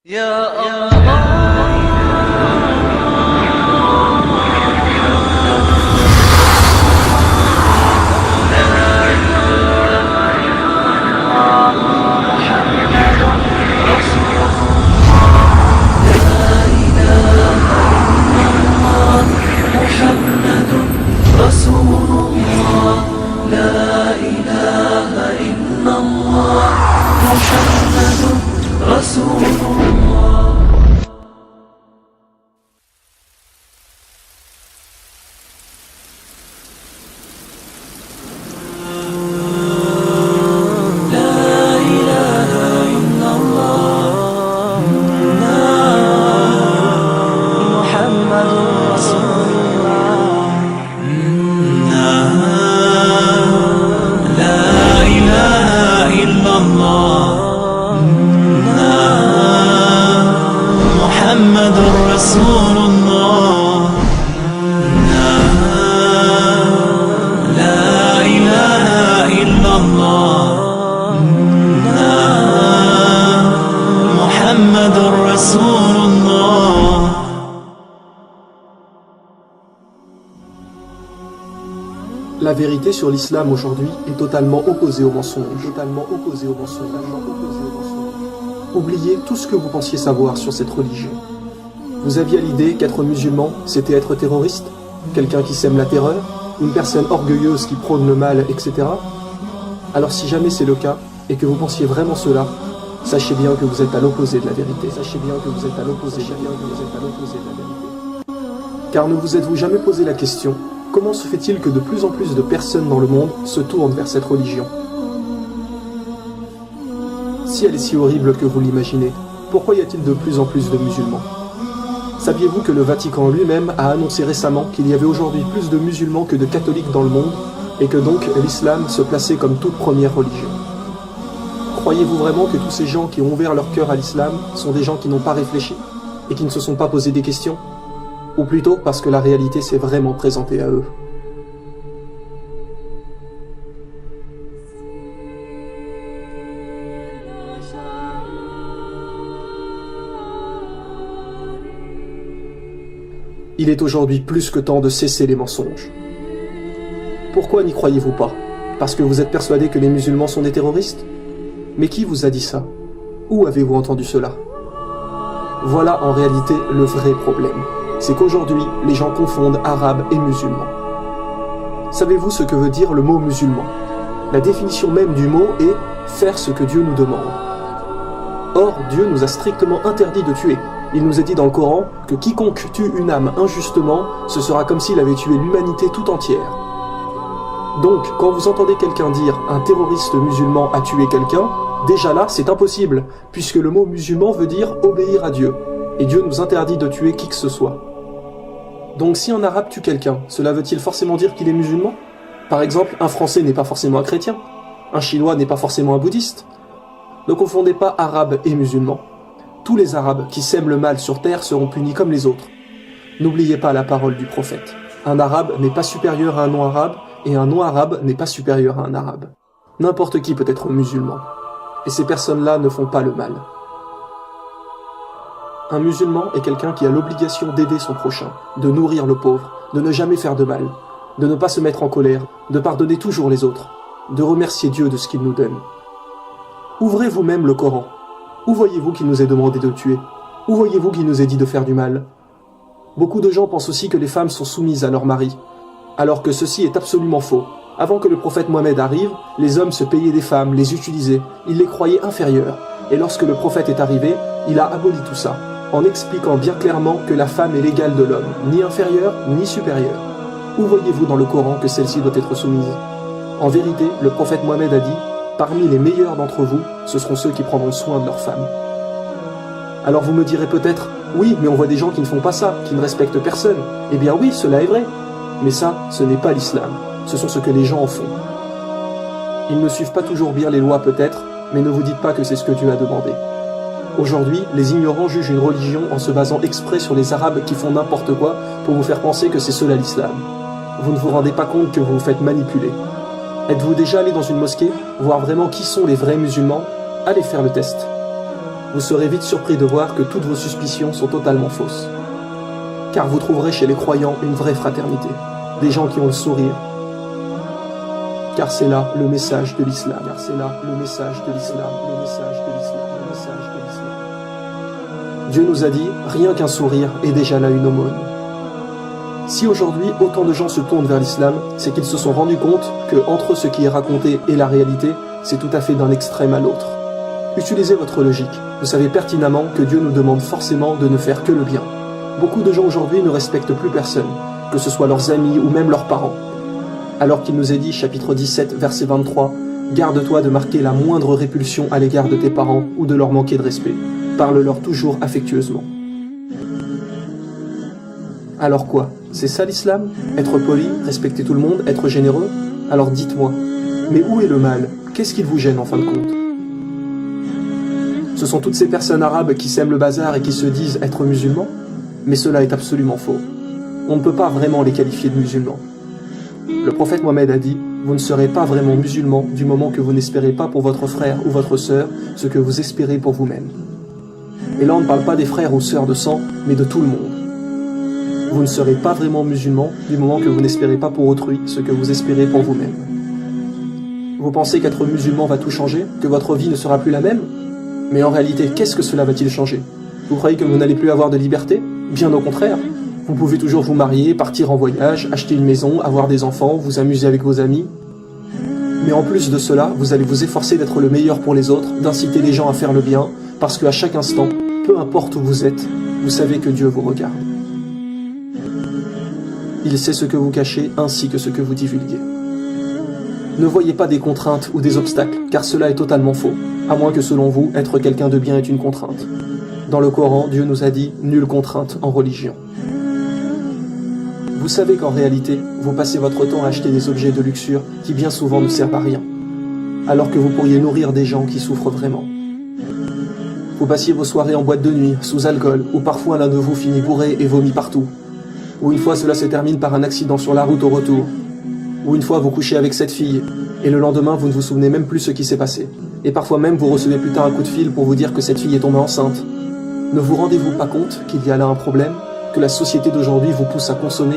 يا الله محمد رسول الله لا إله إلا الله محمد رسول الله. محمد رسول الله لا إله إلا الله محمد رسول الله. La vérité sur l'islam aujourd'hui est totalement opposée au mensonge. Oubliez tout ce que vous pensiez savoir sur cette religion. Vous aviez l'idée qu'être musulman, c'était être terroriste, quelqu'un qui sème la terreur, une personne orgueilleuse qui prône le mal, etc. Alors si jamais c'est le cas, et que vous pensiez vraiment cela, sachez bien que vous êtes à l'opposé de la vérité. Car ne vous êtes-vous jamais posé la question, comment se fait-il que de plus en plus de personnes dans le monde se tournent vers cette religion ? Si elle est si horrible que vous l'imaginez, pourquoi y a-t-il de plus en plus de musulmans ? Saviez-vous que le Vatican lui-même a annoncé récemment qu'il y avait aujourd'hui plus de musulmans que de catholiques dans le monde, et que donc l'islam se plaçait comme toute première religion ? Croyez-vous vraiment que tous ces gens qui ont ouvert leur cœur à l'islam sont des gens qui n'ont pas réfléchi, et qui ne se sont pas posé des questions ? Ou plutôt parce que la réalité s'est vraiment présentée à eux ? Il est aujourd'hui plus que temps de cesser les mensonges. Pourquoi n'y croyez-vous pas ? Parce que vous êtes persuadé que les musulmans sont des terroristes ? Mais qui vous a dit ça ? Où avez-vous entendu cela ? Voilà en réalité le vrai problème. C'est qu'aujourd'hui, les gens confondent arabe et musulman. Savez-vous ce que veut dire le mot musulman ? La définition même du mot est « faire ce que Dieu nous demande ». Or, Dieu nous a strictement interdit de tuer. Il nous est dit dans le Coran que quiconque tue une âme injustement, ce sera comme s'il avait tué l'humanité tout entière. Donc, quand vous entendez quelqu'un dire « un terroriste musulman a tué quelqu'un », déjà là, c'est impossible, puisque le mot musulman veut dire « obéir à Dieu ». Et Dieu nous interdit de tuer qui que ce soit. Donc si un arabe tue quelqu'un, cela veut-il forcément dire qu'il est musulman ? Par exemple, un français n'est pas forcément un chrétien. Un chinois n'est pas forcément un bouddhiste. Ne confondez pas arabe et musulman. Tous les arabes qui sèment le mal sur terre seront punis comme les autres. N'oubliez pas la parole du prophète. Un arabe n'est pas supérieur à un non-arabe, et un non-arabe n'est pas supérieur à un arabe. N'importe qui peut être musulman. Et ces personnes-là ne font pas le mal. Un musulman est quelqu'un qui a l'obligation d'aider son prochain, de nourrir le pauvre, de ne jamais faire de mal, de ne pas se mettre en colère, de pardonner toujours les autres, de remercier Dieu de ce qu'il nous donne. Ouvrez vous-même le Coran. Où voyez-vous qu'il nous est demandé de tuer ? Où voyez-vous qu'il nous est dit de faire du mal ? Beaucoup de gens pensent aussi que les femmes sont soumises à leur mari, alors que ceci est absolument faux. Avant que le prophète Mohammed arrive, les hommes se payaient des femmes, les utilisaient, ils les croyaient inférieures. Et lorsque le prophète est arrivé, il a aboli tout ça, en expliquant bien clairement que la femme est l'égale de l'homme, ni inférieure, ni supérieure. Où voyez-vous dans le Coran que celle-ci doit être soumise ? En vérité, le prophète Mohammed a dit « Parmi les meilleurs d'entre vous, ce seront ceux qui prendront soin de leurs femmes. » Alors vous me direz peut-être « Oui, mais on voit des gens qui ne font pas ça, qui ne respectent personne. » Eh bien oui, cela est vrai. Mais ça, ce n'est pas l'islam. Ce sont ce que les gens en font. Ils ne suivent pas toujours bien les lois peut-être, mais ne vous dites pas que c'est ce que Dieu a demandé. Aujourd'hui, les ignorants jugent une religion en se basant exprès sur les arabes qui font n'importe quoi pour vous faire penser que c'est cela l'islam. Vous ne vous rendez pas compte que vous vous faites manipuler. Êtes-vous déjà allé dans une mosquée, voir vraiment qui sont les vrais musulmans ? Allez faire le test. vous serez vite surpris de voir que toutes vos suspicions sont totalement fausses. Car vous trouverez chez les croyants une vraie fraternité, des gens qui ont le sourire. Car c'est là le message de l'islam. Car c'est là le message de l'islam. Le message de l'islam. Le message de l'islam. Dieu nous a dit, rien qu'un sourire est déjà là une aumône. Si aujourd'hui autant de gens se tournent vers l'islam, c'est qu'ils se sont rendus compte que entre ce qui est raconté et la réalité, c'est tout à fait d'un extrême à l'autre. Utilisez votre logique. Vous savez pertinemment que Dieu nous demande forcément de ne faire que le bien. Beaucoup de gens aujourd'hui ne respectent plus personne, que ce soit leurs amis ou même leurs parents. Alors qu'il nous est dit, chapitre 17, verset 23, « Garde-toi de marquer la moindre répulsion à l'égard de tes parents ou de leur manquer de respect. Parle-leur toujours affectueusement. » Alors quoi? C'est ça l'islam? Être poli, respecter tout le monde, être généreux? Alors dites-moi, mais où est le mal? Qu'est-ce qui vous gêne en fin de compte? Ce sont toutes ces personnes arabes qui sèment le bazar et qui se disent être musulmans? Mais cela est absolument faux. On ne peut pas vraiment les qualifier de musulmans. Le prophète Mohammed a dit, vous ne serez pas vraiment musulman du moment que vous n'espérez pas pour votre frère ou votre sœur ce que vous espérez pour vous-même. Et là on ne parle pas des frères ou sœurs de sang, mais de tout le monde. Vous ne serez pas vraiment musulman du moment que vous n'espérez pas pour autrui ce que vous espérez pour vous-même. Vous pensez qu'être musulman va tout changer, que votre vie ne sera plus la même? Mais en réalité, qu'est-ce que cela va-t-il changer? Vous croyez que vous n'allez plus avoir de liberté? Bien au contraire. Vous pouvez toujours vous marier, partir en voyage, acheter une maison, avoir des enfants, vous amuser avec vos amis. Mais en plus de cela, vous allez vous efforcer d'être le meilleur pour les autres, d'inciter les gens à faire le bien, parce qu'à chaque instant, peu importe où vous êtes, vous savez que Dieu vous regarde. Il sait ce que vous cachez ainsi que ce que vous divulguez. Ne voyez pas des contraintes ou des obstacles, car cela est totalement faux, à moins que selon vous, être quelqu'un de bien est une contrainte. Dans le Coran, Dieu nous a dit « nulle contrainte en religion ». Vous savez qu'en réalité, vous passez votre temps à acheter des objets de luxure qui bien souvent ne servent à rien, alors que vous pourriez nourrir des gens qui souffrent vraiment. Vous passiez vos soirées en boîte de nuit, sous alcool, ou parfois l'un de vous finit bourré et vomit partout. Ou une fois cela se termine par un accident sur la route au retour. Ou une fois vous couchez avec cette fille, et le lendemain vous ne vous souvenez même plus ce qui s'est passé. Et parfois même vous recevez plus tard un coup de fil pour vous dire que cette fille est tombée enceinte. Ne vous rendez-vous pas compte qu'il y a là un problème, que la société d'aujourd'hui vous pousse à consommer?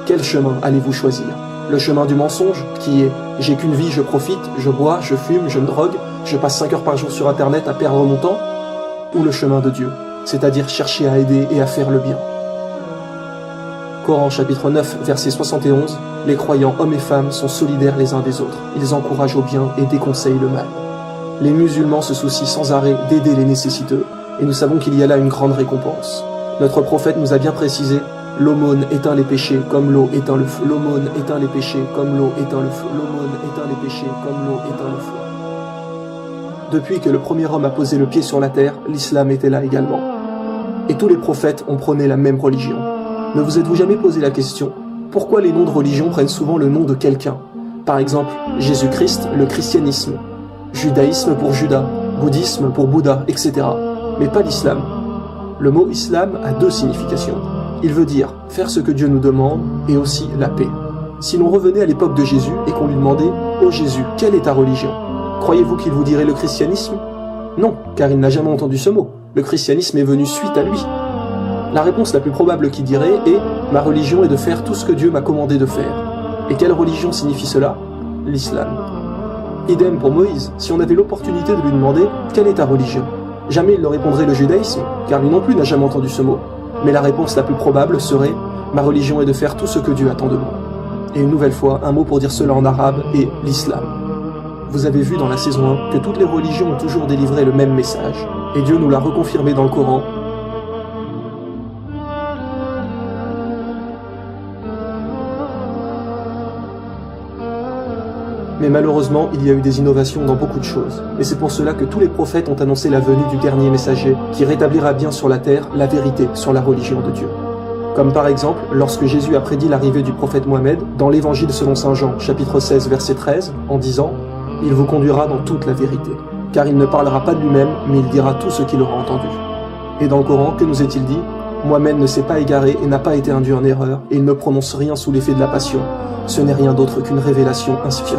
Quel chemin allez-vous choisir? Le chemin du mensonge, qui est « j'ai qu'une vie, je profite, je bois, je fume, je me drogue, je passe 5 heures par jour sur internet à perdre mon temps » ou le chemin de Dieu, c'est-à-dire chercher à aider et à faire le bien? Coran chapitre 9, verset 71, les croyants hommes et femmes sont solidaires les uns des autres, ils encouragent au bien et déconseillent le mal. Les musulmans se soucient sans arrêt d'aider les nécessiteux, et nous savons qu'il y a là une grande récompense. Notre prophète nous a bien précisé, l'aumône éteint les péchés comme l'eau éteint le feu. L'aumône éteint les péchés comme l'eau éteint le feu. L'aumône éteint les péchés comme l'eau éteint le feu. Depuis que le premier homme a posé le pied sur la terre, l'islam était là également. Et tous les prophètes ont prôné la même religion. Ne vous êtes-vous jamais posé la question, pourquoi les noms de religion prennent souvent le nom de quelqu'un? Par exemple, Jésus-Christ, le christianisme, judaïsme pour Judas, bouddhisme pour Bouddha, etc. Mais pas l'islam. Le mot islam a deux significations. Il veut dire faire ce que Dieu nous demande et aussi la paix. Si l'on revenait à l'époque de Jésus et qu'on lui demandait « Ô Jésus, quelle est ta religion ?» Croyez-vous qu'il vous dirait le christianisme? Non, car il n'a jamais entendu ce mot. Le christianisme est venu suite à lui. La réponse la plus probable qu'il dirait est « Ma religion est de faire tout ce que Dieu m'a commandé de faire ». Et quelle religion signifie cela? L'islam. Idem pour Moïse, si on avait l'opportunité de lui demander « Quelle est ta religion ?» Jamais il leur répondrait le judaïsme, car lui non plus n'a jamais entendu ce mot. Mais la réponse la plus probable serait « Ma religion est de faire tout ce que Dieu attend de moi ». Et une nouvelle fois, un mot pour dire cela en arabe est l'islam. Vous avez vu dans la saison 1 que toutes les religions ont toujours délivré le même message, et Dieu nous l'a reconfirmé dans le Coran. Mais malheureusement, il y a eu des innovations dans beaucoup de choses. Et c'est pour cela que tous les prophètes ont annoncé la venue du dernier messager, qui rétablira bien sur la terre la vérité sur la religion de Dieu. Comme par exemple, lorsque Jésus a prédit l'arrivée du prophète Mohammed, dans l'évangile selon saint Jean, chapitre 16, verset 13, en disant « Il vous conduira dans toute la vérité, car il ne parlera pas de lui-même, mais il dira tout ce qu'il aura entendu. » Et dans le Coran, que nous est-il dit? Mohammed ne s'est pas égaré et n'a pas été induit en erreur, et il ne prononce rien sous l'effet de la passion. Ce n'est rien d'autre qu'une révélation inspirée.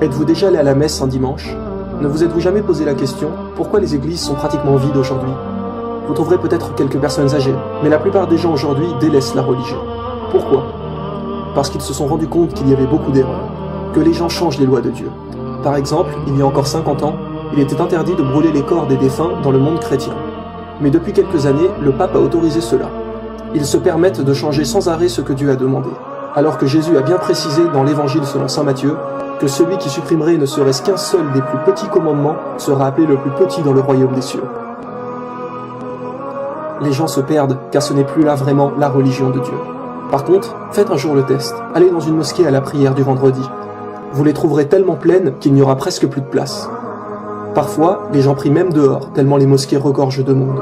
Êtes-vous déjà allé à la messe un dimanche? Ne vous êtes-vous jamais posé la question pourquoi les églises sont pratiquement vides aujourd'hui? Vous trouverez peut-être quelques personnes âgées, mais la plupart des gens aujourd'hui délaissent la religion. Pourquoi? Parce qu'ils se sont rendus compte qu'il y avait beaucoup d'erreurs, que les gens changent les lois de Dieu. Par exemple, il y a encore 50 ans, il était interdit de brûler les corps des défunts dans le monde chrétien. Mais depuis quelques années, le pape a autorisé cela. Ils se permettent de changer sans arrêt ce que Dieu a demandé, alors que Jésus a bien précisé dans l'évangile selon saint Matthieu que celui qui supprimerait ne serait-ce qu'un seul des plus petits commandements sera appelé le plus petit dans le royaume des cieux. Les gens se perdent car ce n'est plus là vraiment la religion de Dieu. Par contre, faites un jour le test. Allez dans une mosquée à la prière du vendredi. Vous les trouverez tellement pleines qu'il n'y aura presque plus de place. Parfois, les gens prient même dehors, tellement les mosquées regorgent de monde.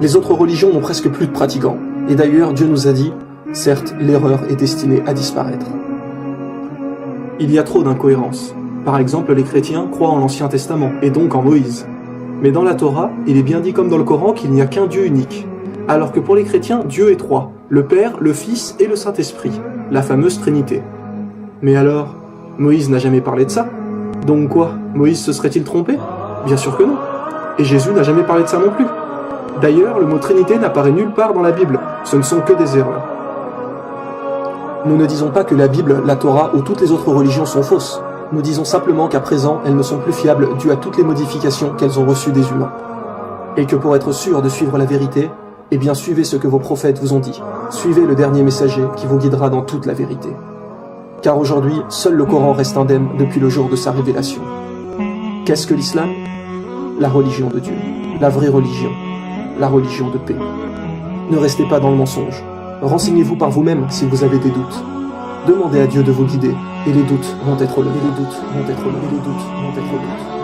Les autres religions n'ont presque plus de pratiquants. Et d'ailleurs, Dieu nous a dit, certes, l'erreur est destinée à disparaître. Il y a trop d'incohérences. Par exemple, les chrétiens croient en l'Ancien Testament, et donc en Moïse. Mais dans la Torah, il est bien dit comme dans le Coran qu'il n'y a qu'un Dieu unique. Alors que pour les chrétiens, Dieu est trois, le Père, le Fils et le Saint-Esprit, la fameuse Trinité. Mais alors, Moïse n'a jamais parlé de ça? Donc quoi, Moïse se serait-il trompé? Bien sûr que non. Et Jésus n'a jamais parlé de ça non plus. D'ailleurs, le mot Trinité n'apparaît nulle part dans la Bible, ce ne sont que des erreurs. Nous ne disons pas que la Bible, la Torah ou toutes les autres religions sont fausses. Nous disons simplement qu'à présent, elles ne sont plus fiables dues à toutes les modifications qu'elles ont reçues des humains. Et que pour être sûr de suivre la vérité, eh bien suivez ce que vos prophètes vous ont dit. Suivez le dernier messager qui vous guidera dans toute la vérité. Car aujourd'hui, seul le Coran reste indemne depuis le jour de sa révélation. Qu'est-ce que l'islam? La religion de Dieu, la vraie religion, la religion de paix. Ne restez pas dans le mensonge. Renseignez-vous par vous-même si vous avez des doutes. Demandez à Dieu de vous guider, et les doutes vont être levés. Les doutes vont être levés. Les doutes vont être levés.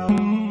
Thank you.